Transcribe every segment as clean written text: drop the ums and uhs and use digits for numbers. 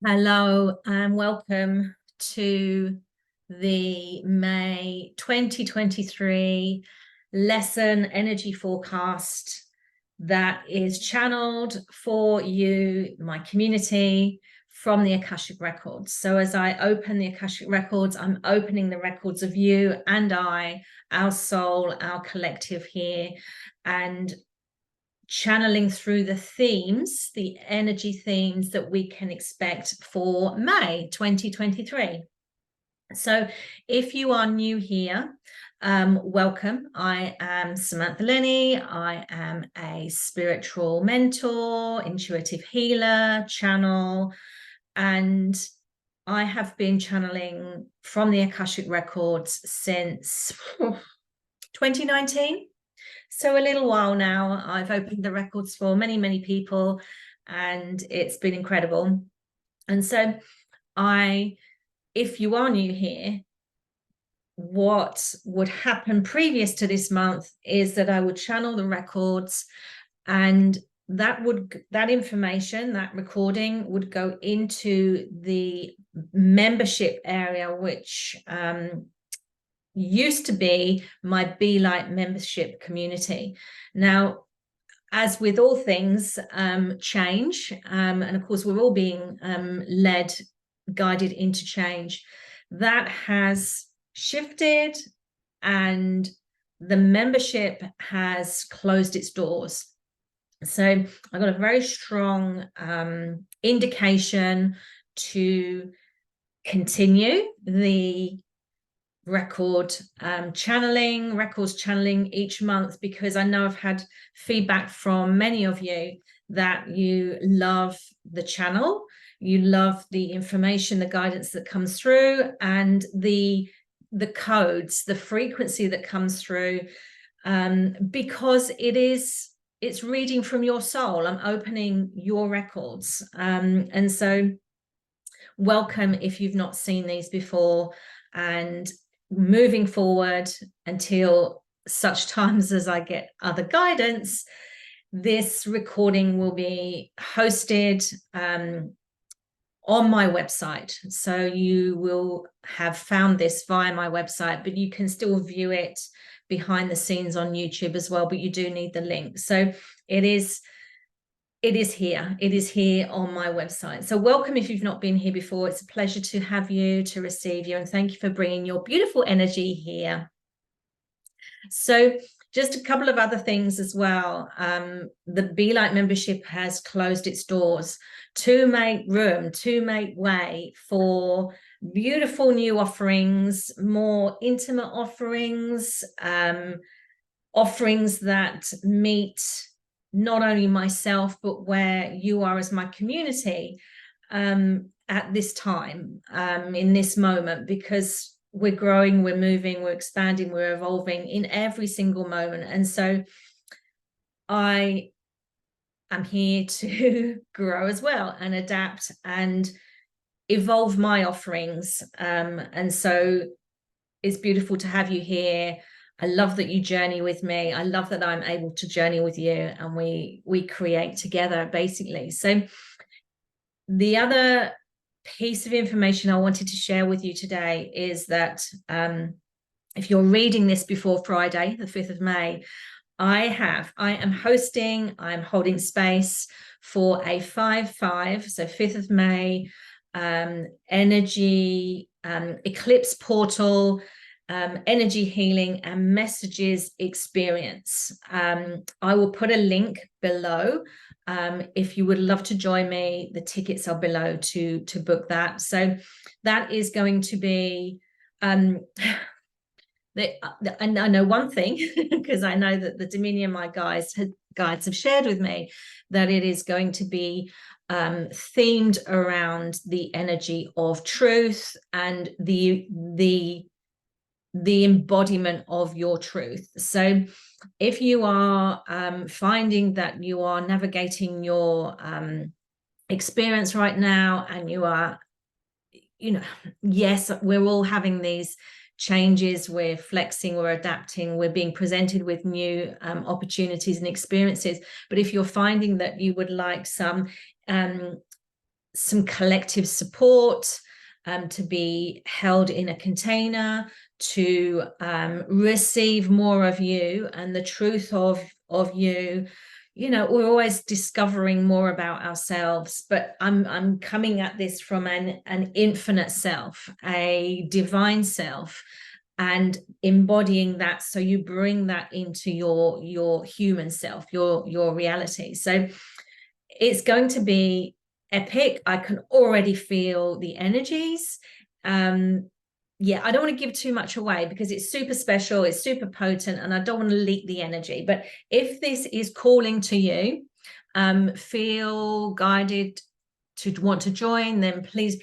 Hello and welcome to the May 2023 lesson energy forecast that is channeled for you, my community, from the Akashic records. So as I open the Akashic records, I'm opening the records of you and I, our soul, our collective here, and channeling through the themes, the energy themes that we can expect for May 2023. So if you are new here, welcome. I am Samantha Lenny. I am a spiritual mentor, intuitive healer, channel, and I have been channeling from the Akashic records since 2019. So a little while now. I've opened the records for many, many people, and it's been incredible. And so if you are new here, what would happen previous to this month is that I would channel the records, and that information, that recording would go into the membership area, which used to be my Be Light membership community. Now, as with all things, change, and of course we're all being led, guided into change, that has shifted, and the membership has closed its doors. So I got a very strong indication to continue the records channeling each month, because I know I've had feedback from many of you that you love the channel, you love the information, the guidance that comes through, and the codes, the frequency that comes through, because it's reading from your soul. I'm opening your records, and so welcome if you've not seen these before. And moving forward, until such times as I get other guidance, this recording will be hosted on my website. So you will have found this via my website, but you can still view it behind the scenes on YouTube as well, but you do need the link. So it is here on my website. So welcome if you've not been here before. It's a pleasure to have you, to receive you, and thank you for bringing your beautiful energy here. So just a couple of other things as well. The Be Light membership has closed its doors to make room, to make way for beautiful new offerings, more intimate offerings, offerings that meet not only myself, but where you are as my community at this time, in this moment, because we're growing, we're moving, we're expanding, we're evolving in every single moment. And so I am here to grow as well and adapt and evolve my offerings. And so it's beautiful to have you here. I love that you journey with me. I love that I'm able to journey with you, and we create together, basically. So the other piece of information I wanted to share with you today is that if you're reading this before Friday, the 5th of May, I'm holding space for a 5/5, so 5th of May, energy eclipse portal, energy healing and messages experience. I will put a link below. If you would love to join me, the tickets are below to book that. So that is going to be and I know one thing, because I know that the Dominion, my guides have shared with me, that it is going to be themed around the energy of truth and the embodiment of your truth. So if you are finding that you are navigating your experience right now, and you are, yes, we're all having these changes, we're flexing, we're adapting, we're being presented with new opportunities and experiences. But if you're finding that you would like some some collective support, to be held in a container, to receive more of you and the truth of you. You know, we're always discovering more about ourselves, but I'm coming at this from an infinite self, a divine self, and embodying that, so you bring that into your human self, your reality. So it's going to be epic. I can already feel the energies. Yeah, I don't want to give too much away because it's super special, it's super potent, and I don't want to leak the energy. But if this is calling to you, feel guided to want to join, then please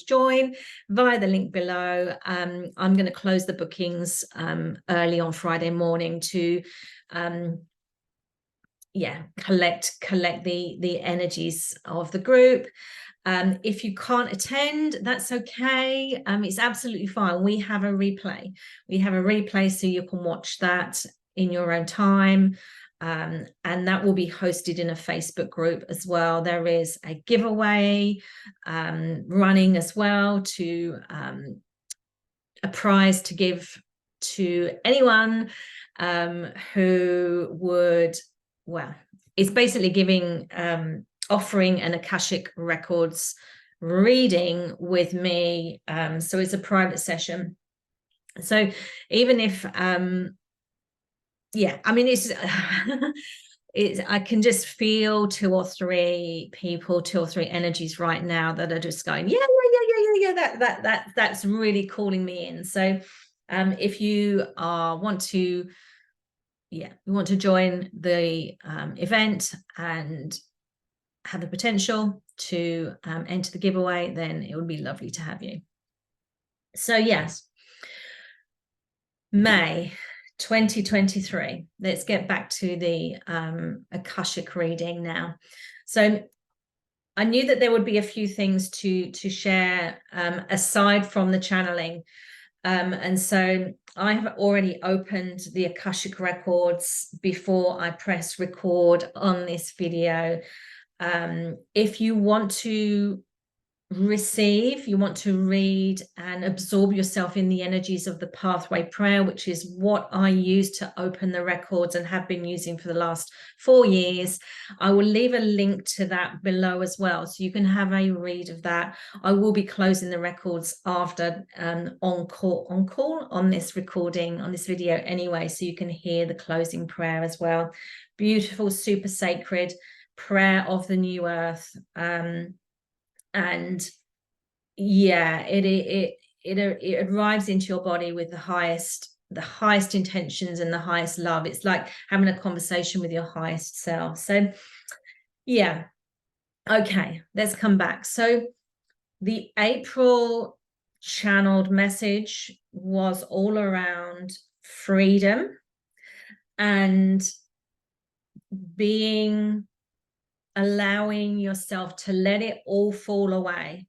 join via the link below. I'm going to close the bookings early on Friday morning to collect the energies of the group. If you can't attend, that's okay. It's absolutely fine. We have a replay so you can watch that in your own time. And that will be hosted in a Facebook group as well. There is a giveaway running as well, to a prize to give to anyone who would, well, it's basically giving, offering an Akashic Records reading with me. So it's a private session. So even if, yeah, I mean, it's, I can just feel two or three energies right now that are just going, that's really calling me in. So if you want to join the event and have the potential to enter the giveaway, then it would be lovely to have you. So yes, May 2023. Let's get back to the Akashic reading now. So I knew that there would be a few things to share aside from the channeling. And so I have already opened the Akashic Records before I press record on this video. If you want to you want to read and absorb yourself in the energies of the pathway prayer, which is what I use to open the records and have been using for the last 4 years, I will leave a link to that below as well, so you can have a read of that. I will be closing the records after on call on this recording, on this video anyway, so you can hear the closing prayer as well. Beautiful, super sacred prayer of the new earth. And yeah, it arrives into your body with the highest intentions and the highest love. It's like having a conversation with your highest self. So yeah, okay, let's come back. So the April channeled message was all around freedom and allowing yourself to let it all fall away.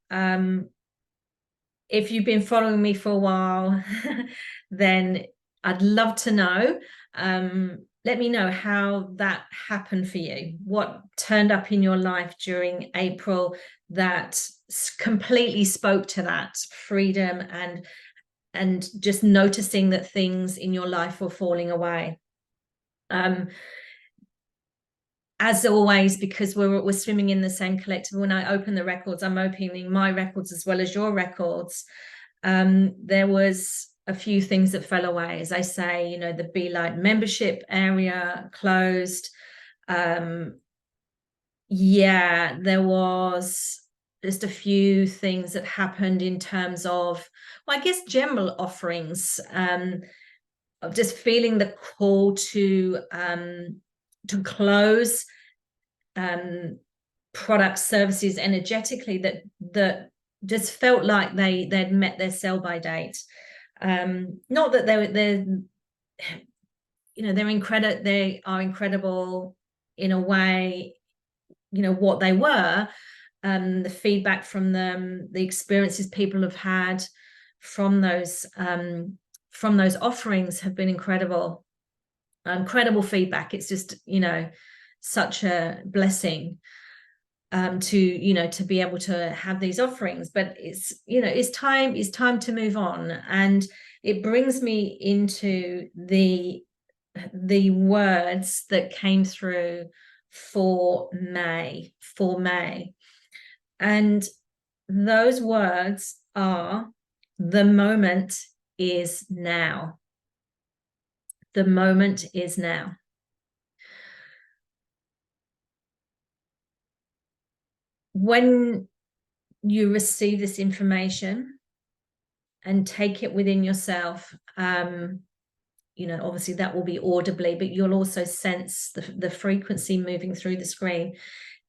If you've been following me for a while, then I'd love to know. Let me know how that happened for you. What turned up in your life during April that completely spoke to that freedom and just noticing that things in your life were falling away. As always, because we're swimming in the same collective, when I open the records, I'm opening my records as well as your records. There was a few things that fell away. As I say, you know, the Be Light membership area closed. Yeah, there was just a few things that happened in terms of, well, I guess general offerings, of just feeling the call to close product services energetically that just felt like they'd met their sell-by date. Not that they're you know, they are incredible in a way, you know, what they were, the feedback from them, the experiences people have had from those offerings have been incredible. Incredible feedback. It's just, you know, such a blessing. to be able to have these offerings. But it's time to move on. And it brings me into the words that came through for May. And those words are: the moment is now. The moment is now. When you receive this information and take it within yourself, obviously that will be audibly, but you'll also sense the frequency moving through the screen.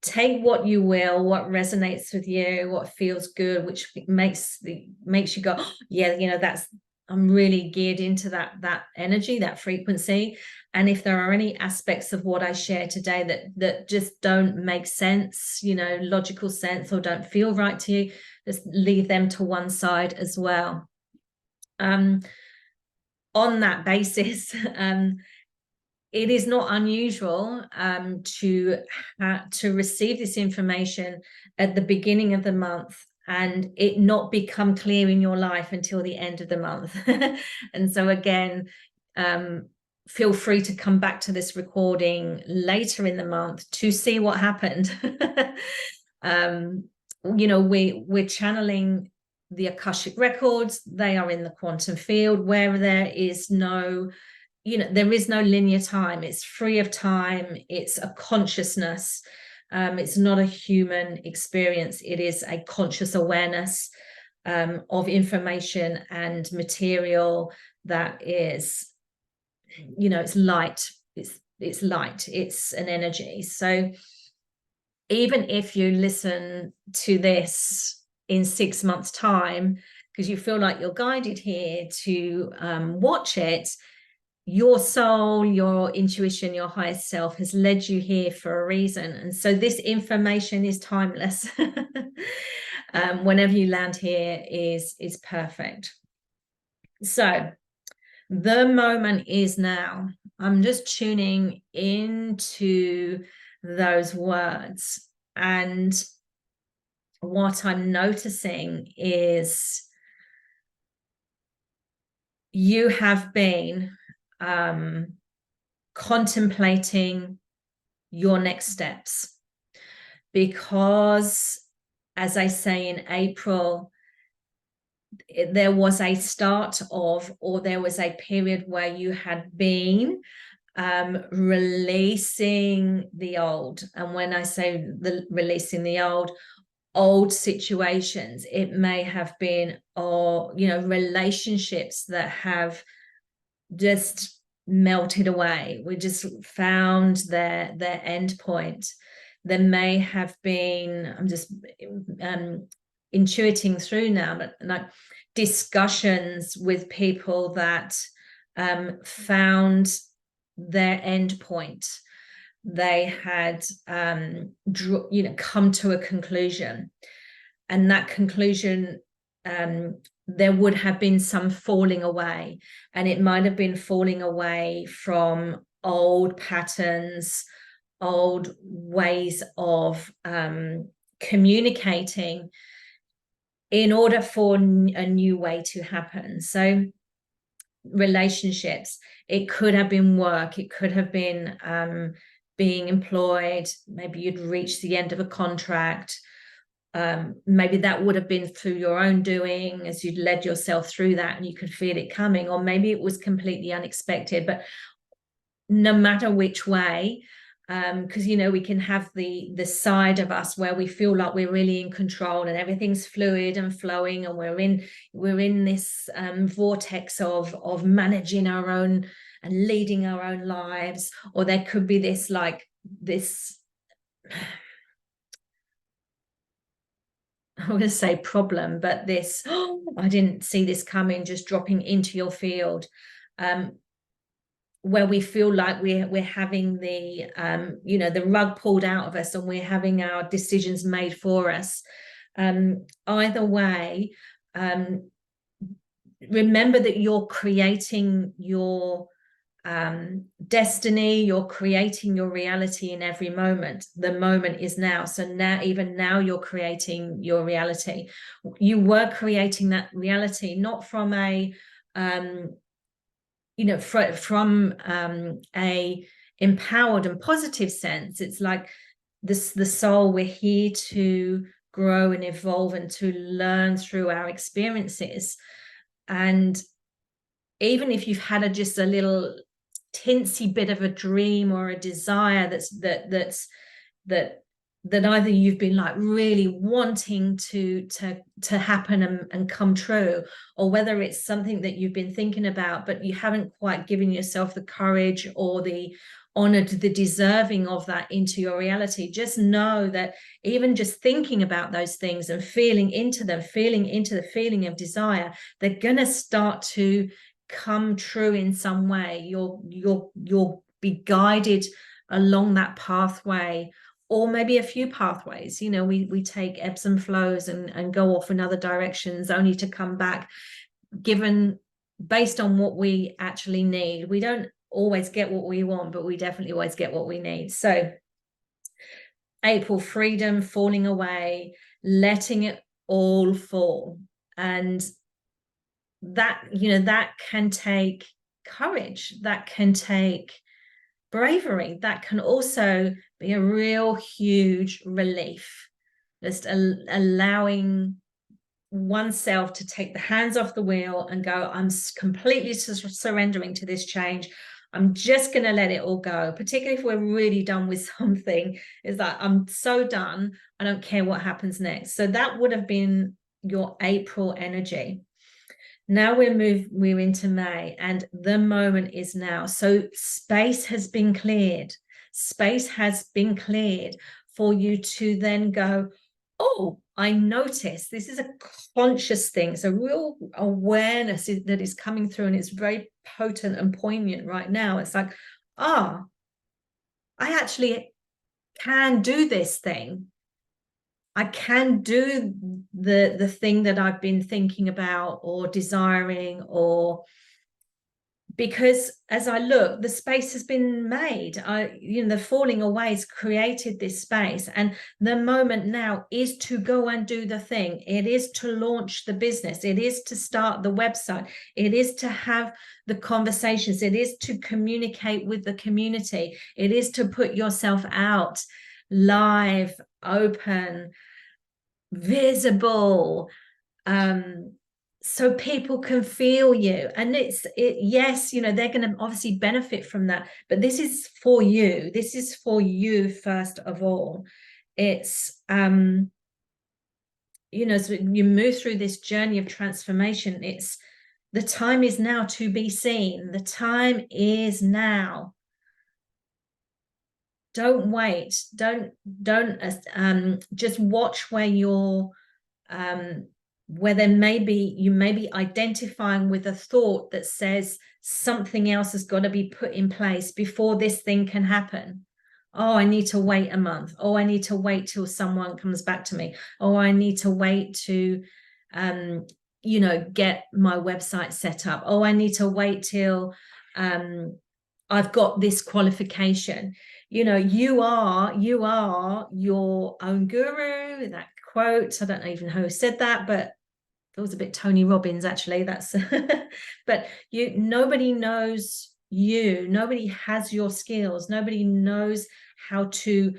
Take what you will, what resonates with you, what feels good, which makes you go, oh, yeah, I'm really geared into that energy, that frequency. And if there are any aspects of what I share today that just don't make sense, logical sense, or don't feel right to you, just leave them to one side as well. On that basis, it is not unusual to receive this information at the beginning of the month and it not become clear in your life until the end of the month. And so again, feel free to come back to this recording later in the month to see what happened. We're channeling the Akashic records. They are in the quantum field where there is no linear time. It's free of time. It's a consciousness. It's not a human experience. It is a conscious awareness of information and material that is, it's light. It's light. It's an energy. So even if you listen to this in 6 months' time, because you feel like you're guided here to watch it, your soul, your intuition, your highest self has led you here for a reason. And so this information is timeless. Whenever you land here is perfect. So the moment is now. I'm just tuning into those words. And what I'm noticing is you have been contemplating your next steps, because, as I say, in April, there was a start of, or there was a period where you had been releasing the old. And when I say releasing the old situations, it may have been, or relationships that have just melted away. We just found their end point. There may have been, I'm just intuiting through now, but like discussions with people that found their end point. They had come to a conclusion, and that conclusion, there would have been some falling away, and it might have been falling away from old patterns, old ways of communicating, in order for a new way to happen. So relationships, it could have been work, it could have been being employed, maybe you'd reached the end of a contract. Maybe that would have been through your own doing, as you'd led yourself through that and you could feel it coming, or maybe it was completely unexpected. But no matter which way, because we can have the side of us where we feel like we're really in control and everything's fluid and flowing, and we're in this vortex of managing our own and leading our own lives. Or there could be this I'm going to say problem, but this, I didn't see this coming, just dropping into your field, where we feel like we're having the rug pulled out of us, and we're having our decisions made for us. Either way, remember that you're creating your destiny. You're creating your reality in every moment. The moment is now. So now, even now, you're creating your reality. You were creating that reality not from a from a empowered and positive sense. It's like this, the soul, we're here to grow and evolve and to learn through our experiences. And even if you've had just a little tinsy bit of a dream or a desire that either you've been like really wanting to happen and come true, or whether it's something that you've been thinking about but you haven't quite given yourself the courage or the honored the deserving of that into your reality, just know that even just thinking about those things and feeling into them, feeling into the feeling of desire, they're going to start to come true in some way. You'll be guided along that pathway, or maybe a few pathways. We take ebbs and flows and go off in other directions only to come back given based on what we actually need. We don't always get what we want, but we definitely always get what we need. So April, freedom, falling away, letting it all fall. And that, that can take courage, that can take bravery, that can also be a real huge relief. Just allowing oneself to take the hands off the wheel and go, I'm completely surrendering to this change. I'm just going to let it all go, particularly if we're really done with something. Is that I'm so done, I don't care what happens next. So that would have been your April energy. Now we're into May, and the moment is now. So space has been cleared. Space has been cleared for you to then go, oh, I notice this is a conscious thing. It's a real awareness that is coming through, and it's very potent and poignant right now. It's like, I actually can do this thing. I can do the thing that I've been thinking about or desiring, or because as I look, the space has been made. The falling away has created this space, and the moment now is to go and do the thing. It is to launch the business. It is to start the website. It is to have the conversations. It is to communicate with the community. It is to put yourself out live, open, visible, so people can feel you. And yes, they're going to obviously benefit from that, but this is for you. This is for you first of all. It's so you move through this journey of transformation. It's the time is now to be seen. The time is now. Don't wait. Don't just watch where you're where you may be identifying with a thought that says something else has got to be put in place before this thing can happen. Oh, I need to wait a month. Oh, I need to wait till someone comes back to me. Oh, I need to wait to get my website set up. Oh, I need to wait till I've got this qualification. You are your own guru. That quote, I don't even know who said that, but it was a bit Tony Robbins, actually. That's but nobody knows you. Nobody has your skills. Nobody knows how to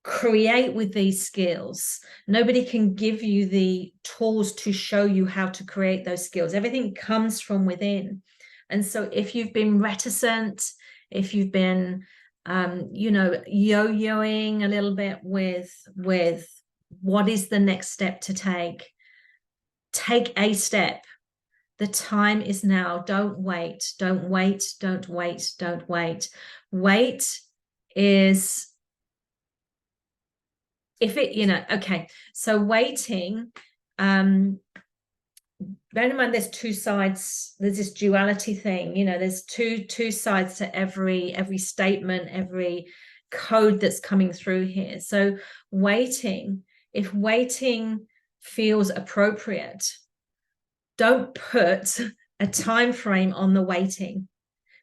create with these skills. Nobody can give you the tools to show you how to create those skills. Everything comes from within. And so if you've been reticent, if you've been yo-yoing a little bit with what is the next step to take a step. The time is now. Don't wait. Don't wait. Don't wait. Don't wait. Wait is okay. So waiting, bear in mind there's two sides. There's this duality thing. There's two sides to every statement, every code that's coming through here. So waiting, if waiting feels appropriate, don't put a time frame on the waiting.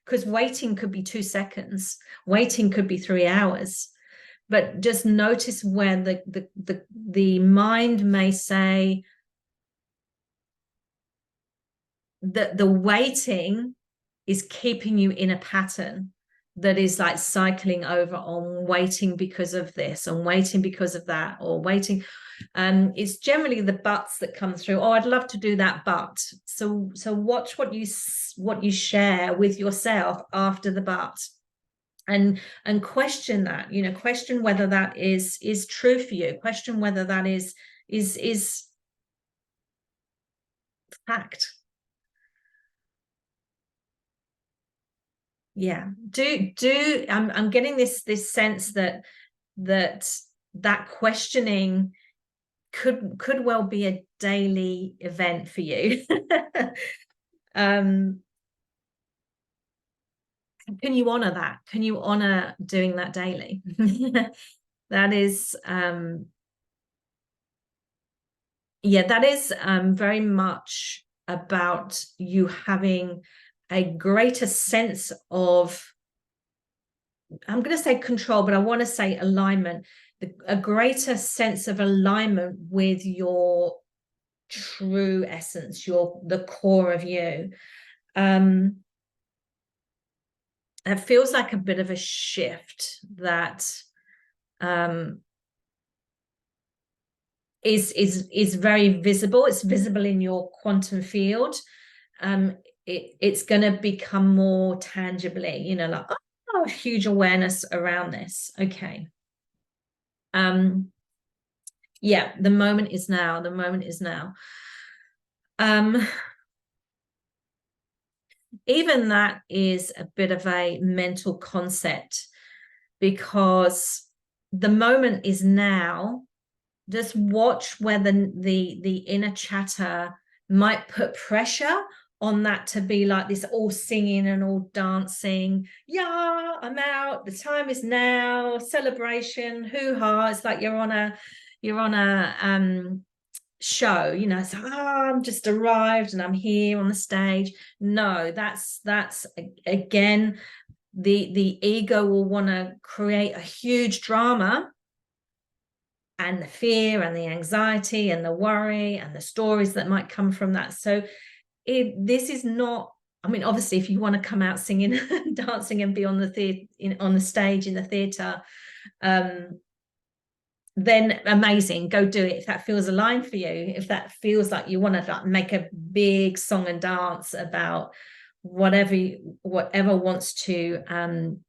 because waiting could be 2 seconds, waiting could be 3 hours. But just notice where the mind may say that the waiting is keeping you in a pattern that is like cycling over on waiting because of this, on waiting because of that, or waiting. It's generally the buts that come through. Oh, I'd love to do that, but. So watch what you share with yourself after the but, and question that. Question whether that is true for you. Question whether that is fact. Yeah, I'm getting this sense that questioning could well be a daily event for you. Can you honor that? Can you honor doing that daily? That is that is very much about you having a greater sense of, I'm going to say control, but I want to say alignment, a greater sense of alignment with your true essence, the core of you. It feels like a bit of a shift that is very visible. It's visible in your quantum field. It's going to become more tangibly, like, oh, huge awareness around this. Okay. Yeah, the moment is now. The moment is now. Even that is a bit of a mental concept, because the moment is now. Just watch where the inner chatter might put pressure on that to be like this, all singing and all dancing. Yeah, I'm out. The time is now. Celebration, hoo-ha. It's like you're on a show. It's like, I'm just arrived and I'm here on the stage. No, that's again, the ego will want to create a huge drama, and the fear and the anxiety and the worry and the stories that might come from that. So this is not, I mean, obviously, if you want to come out singing and dancing and be on the stage in the theater, then amazing, go do it. If that feels aligned for you, if that feels like you want to make a big song and dance about whatever wants to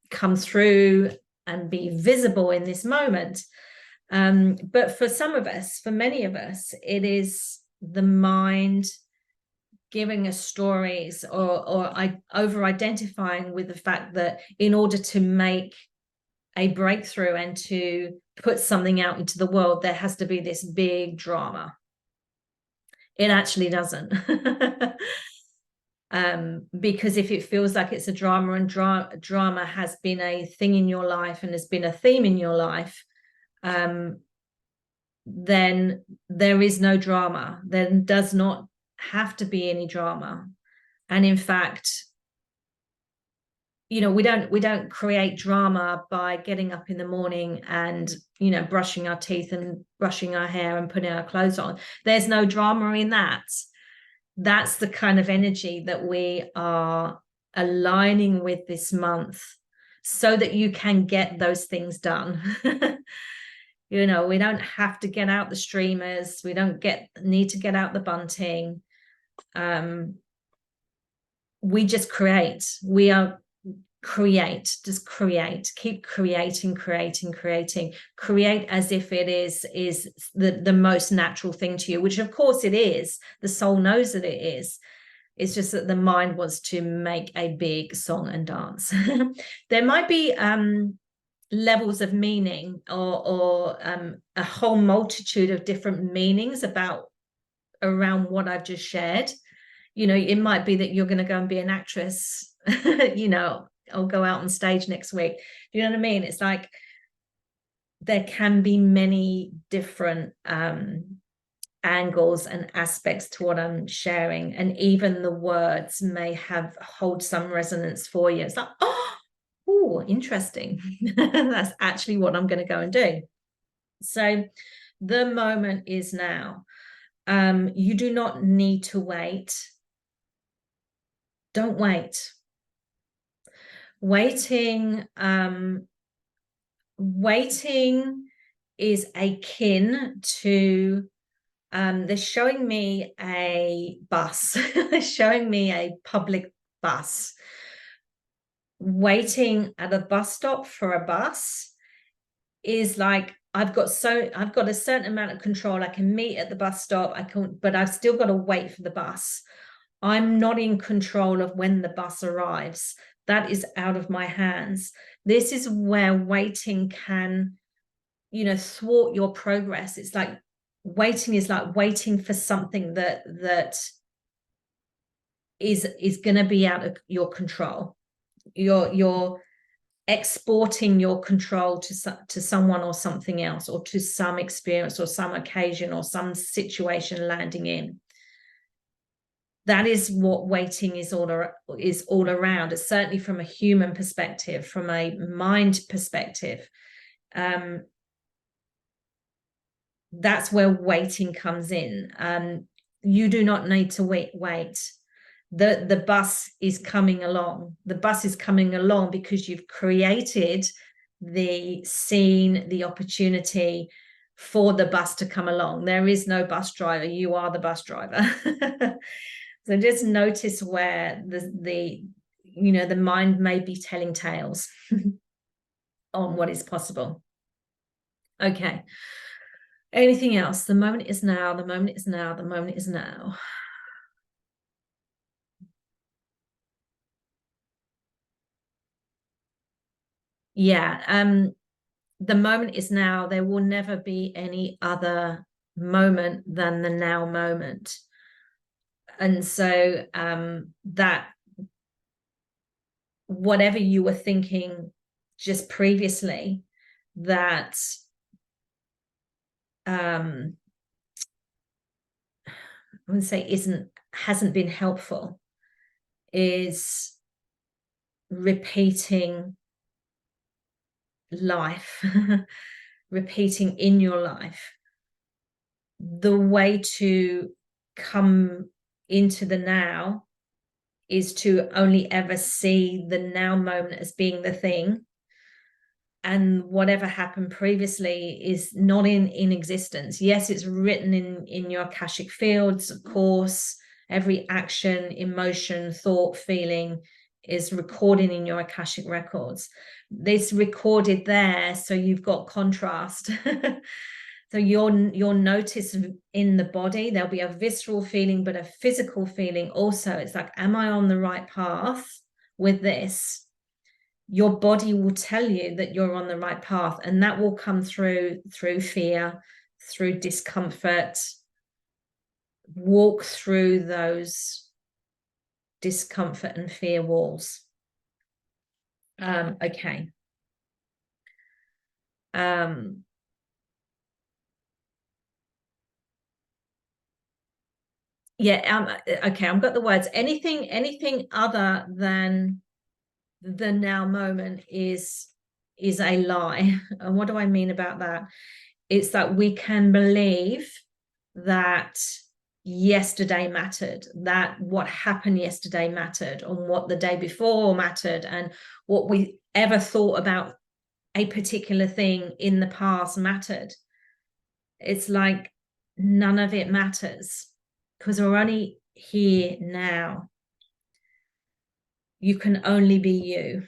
come through and be visible in this moment. But for many of us, it is the mind giving us stories or over identifying with the fact that in order to make a breakthrough and to put something out into the world, there has to be this big drama. It actually doesn't. Because if it feels like it's a drama, and drama has been a thing in your life and has been a theme in your life, then there is no drama. There does not have to be any drama. And in fact, we don't create drama by getting up in the morning and brushing our teeth and brushing our hair and putting our clothes on. There's no drama in that. That's the kind of energy that we are aligning with this month, so that you can get those things done. We don't have to get out the streamers. We don't need to get out the bunting. We just create. We are just create. Keep creating. Create as if it is the most natural thing to you, which of course it is. The soul knows that it is. It's just that the mind wants to make a big song and dance. There might be levels of meaning or a whole multitude of different meanings around what I've just shared. It might be that you're going to go and be an actress, or go out on stage next week. Do you know what I mean? It's like there can be many different angles and aspects to what I'm sharing, and even the words may hold some resonance for you. It's like, oh, interesting. That's actually what I'm going to go and do. So the moment is now. You do not need to wait. Don't wait. Waiting is akin to they're showing me a bus. They're showing me a public bus. Waiting at a bus stop for a bus is like, I've got a certain amount of control. I can meet at the bus stop, but I've still got to wait for the bus. I'm not in control of when the bus arrives. That is out of my hands. This is where waiting can, thwart your progress. It's like waiting is like waiting for something that is going to be out of your control. You're exporting your control to someone or something else, or to some experience or some occasion or some situation landing in. That is what waiting is all around. It's certainly from a human perspective, from a mind perspective. That's where waiting comes in. You do not need to wait. The bus is coming along. The bus is coming along because you've created the scene, the opportunity for the bus to come along. There is no bus driver. You are the bus driver. So just notice where the mind may be telling tales on what is possible. Okay. Anything else? The moment is now. The moment is now. The moment is now. Yeah. The moment is now. There will never be any other moment than the now moment. And so that whatever you were thinking just previously, that I would say hasn't been helpful, is repeating life, repeating in your life. The way to come into the now is to only ever see the now moment as being the thing, and whatever happened previously is not in existence. Yes, it's written in your Akashic fields, of course. Every action, emotion, thought, feeling is recorded in your Akashic records. It's recorded there, so you've got contrast. So you'll notice in the body, there'll be a visceral feeling, but a physical feeling also. It's like, am I on the right path with this? Your body will tell you that you're on the right path, and that will come through fear, through discomfort. Walk through those discomfort and fear walls. Okay. Yeah. Okay. I've got the words. Anything other than the now moment is a lie. And what do I mean about that? It's that we can believe that yesterday mattered, that what happened yesterday mattered, and what the day before mattered, and what we ever thought about a particular thing in the past mattered. It's like none of it matters, because we're only here now. You can only be you.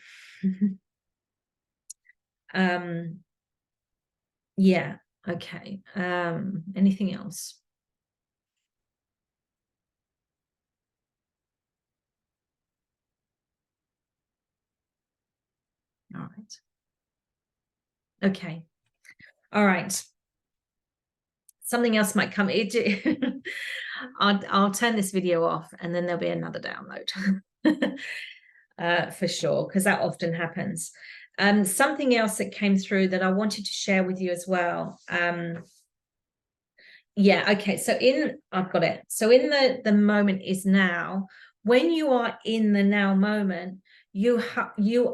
Yeah. Okay. Anything else? All right. Okay. All right. Something else might come. I'll turn this video off, and then there'll be another download. For sure, because that often happens. Something else that came through that I wanted to share with you as well. Yeah, okay. So I've got it. So in the moment is now. When you are in the now moment, you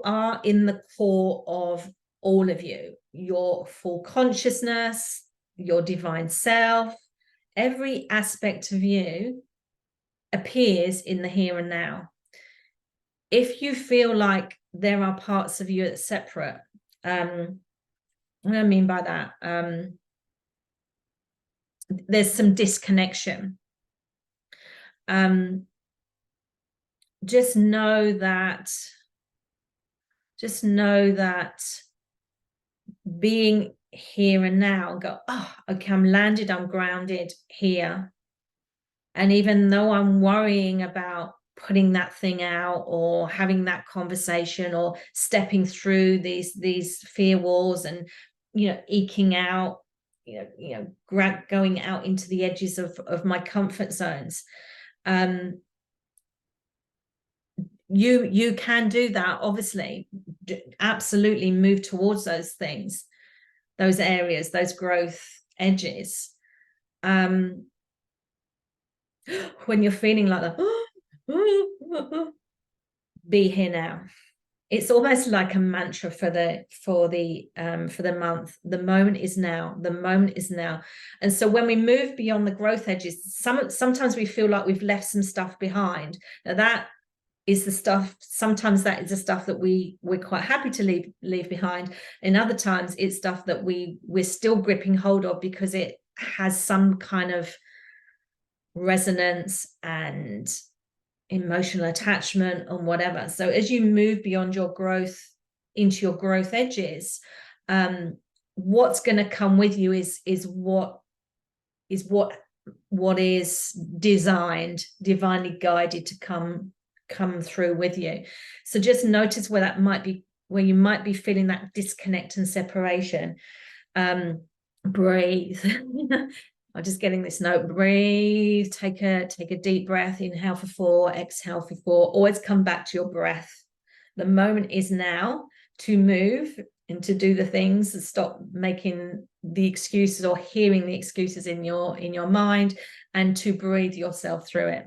are in the core of all of you, your full consciousness, your divine self, every aspect of you appears in the here and now. If you feel like there are parts of you that's separate, what do I mean by that? There's some disconnection. Just know that being here and now, go, oh, okay, I'm landed, I'm grounded here. And even though I'm worrying about putting that thing out or having that conversation or stepping through these fear walls and, eking out, going out into the edges of my comfort zones, you can do that, obviously. Absolutely move towards those things, those areas, those growth edges. When you're feeling like that, be here now. It's almost like a mantra for the month. The moment is now. The moment is now. And so when we move beyond the growth edges, sometimes we feel like we've left some stuff behind. Now that is the stuff, sometimes that is the stuff that we're quite happy to leave behind. And other times it's stuff that we're still gripping hold of because it has some kind of resonance and emotional attachment and whatever. So as you move beyond your growth into your growth edges, what's going to come with you is what is designed, divinely guided to come through with you. So just notice where that might be, where you might be feeling that disconnect and separation. Breathe. I'm just getting this note. Breathe. Take a deep breath. Inhale for 4, exhale for 4. Always come back to your breath. The moment is now to move and to do the things. Stop making the excuses or hearing the excuses in your mind, and to breathe yourself through it.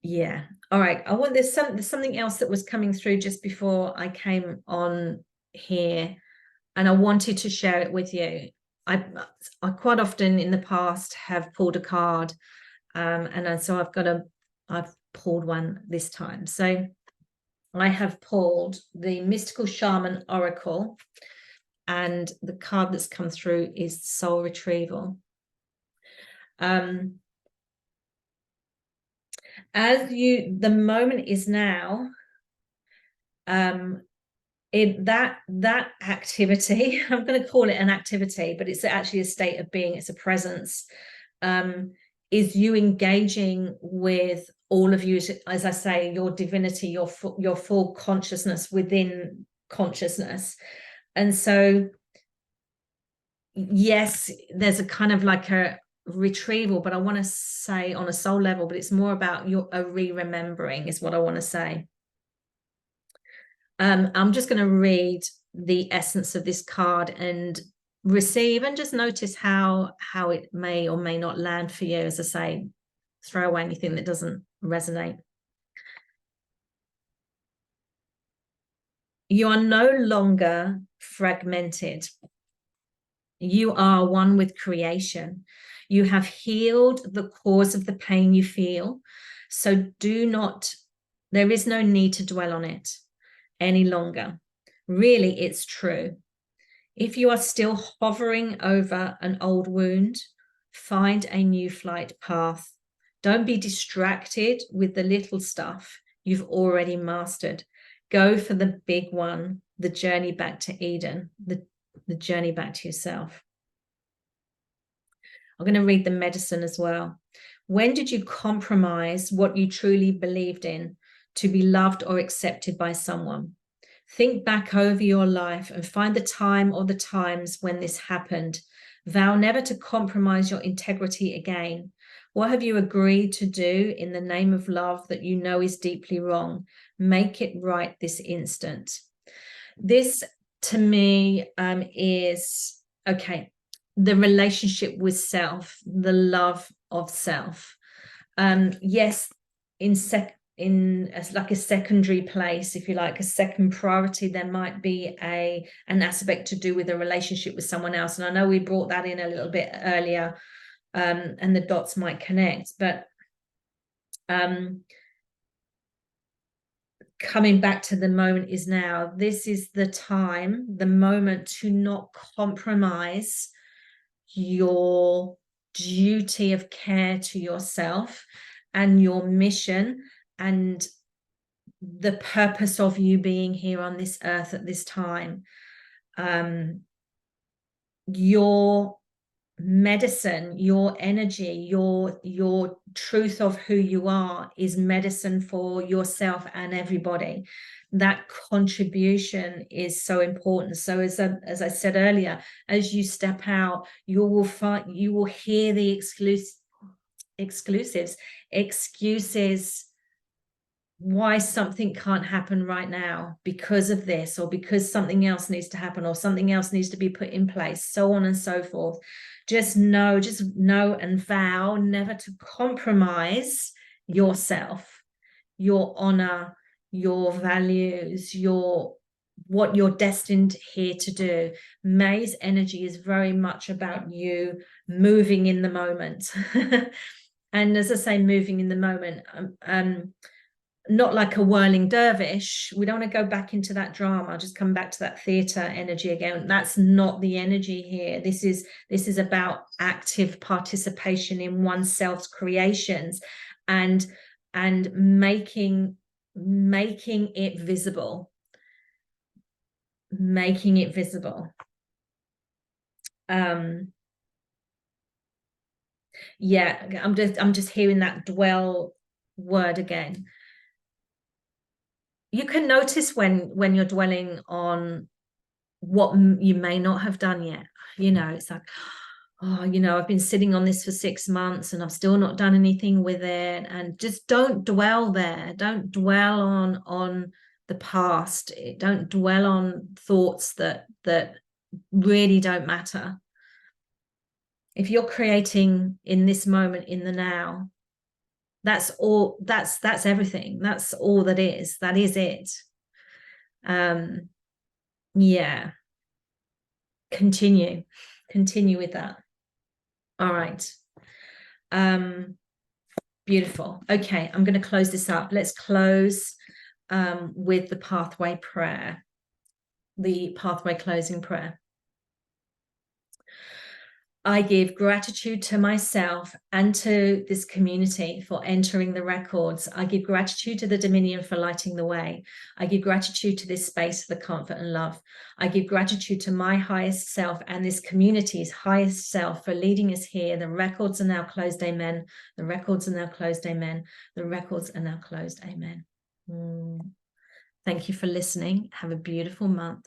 Yeah. All right. There's something else that was coming through just before I came on here, and I wanted to share it with you. I quite often in the past have pulled a card, and so I've pulled one this time. So I have pulled the Mystical Shaman Oracle, and the card that's come through is Soul Retrieval. The moment is now. That activity, I'm going to call it an activity, but it's actually a state of being, it's a presence, is you engaging with all of you, as I say, your divinity, your full consciousness within consciousness. And so yes, there's a kind of like a retrieval, but I want to say on a soul level, but it's more about a re-remembering is what I want to say. I'm just going to read the essence of this card and receive, and just notice how it may or may not land for you. As I say, throw away anything that doesn't resonate. You are no longer fragmented. You are one with creation. You have healed the cause of the pain you feel. So there is no need to dwell on it any longer. Really, it's true. If you are still hovering over an old wound, find a new flight path. Don't be distracted with the little stuff you've already mastered. Go for the big one, the journey back to Eden, the journey back to yourself. I'm going to read the medicine as well. When did you compromise what you truly believed in to be loved or accepted by someone? Think back over your life and find the time or the times when this happened. Vow never to compromise your integrity again. What have you agreed to do in the name of love that you know is deeply wrong? Make it right this instant. This to me is, okay, the relationship with self, the love of self. Yes, as like a secondary place, if you like, a second priority, there might be an aspect to do with a relationship with someone else. And I know we brought that in a little bit earlier, and the dots might connect, but coming back to the moment is now. This is the time, the moment to not compromise your duty of care to yourself and your mission and the purpose of you being here on this earth at this time. Your medicine, your energy, your truth of who you are is medicine for yourself and everybody. That contribution is so important. So as I said earlier, as you step out, you will hear the excuses why something can't happen right now because of this, or because something else needs to happen, or something else needs to be put in place, so on and so forth. Just know and vow never to compromise yourself, your honor, your values, what you're destined here to do. May's energy is very much about you moving in the moment. And as I say, moving in the moment, not like a whirling dervish. We don't want to go back into that drama, just come back to that theater energy again. That's not the energy here. This is about active participation in oneself's creations and making it visible. Making it visible. Yeah, I'm just hearing that dwell word again. You can notice when you're dwelling on what you may not have done yet. You know, it's like, oh, you know, I've been sitting on this for 6 months and I've still not done anything with it. And just don't dwell there. Don't dwell on the past. Don't dwell on thoughts that really don't matter. If you're creating in this moment, in the now, that's all. That's everything. That's all that is. That is it. Yeah. Continue with that. All right. Beautiful. Okay, I'm going to close this up. Let's close with the pathway prayer, the pathway closing prayer. I give gratitude to myself and to this community for entering the records. I give gratitude to the Dominion for lighting the way. I give gratitude to this space for the comfort and love. I give gratitude to my highest self and this community's highest self for leading us here. The records are now closed, amen. The records are now closed, amen. The records are now closed, amen. Thank you for listening. Have a beautiful month.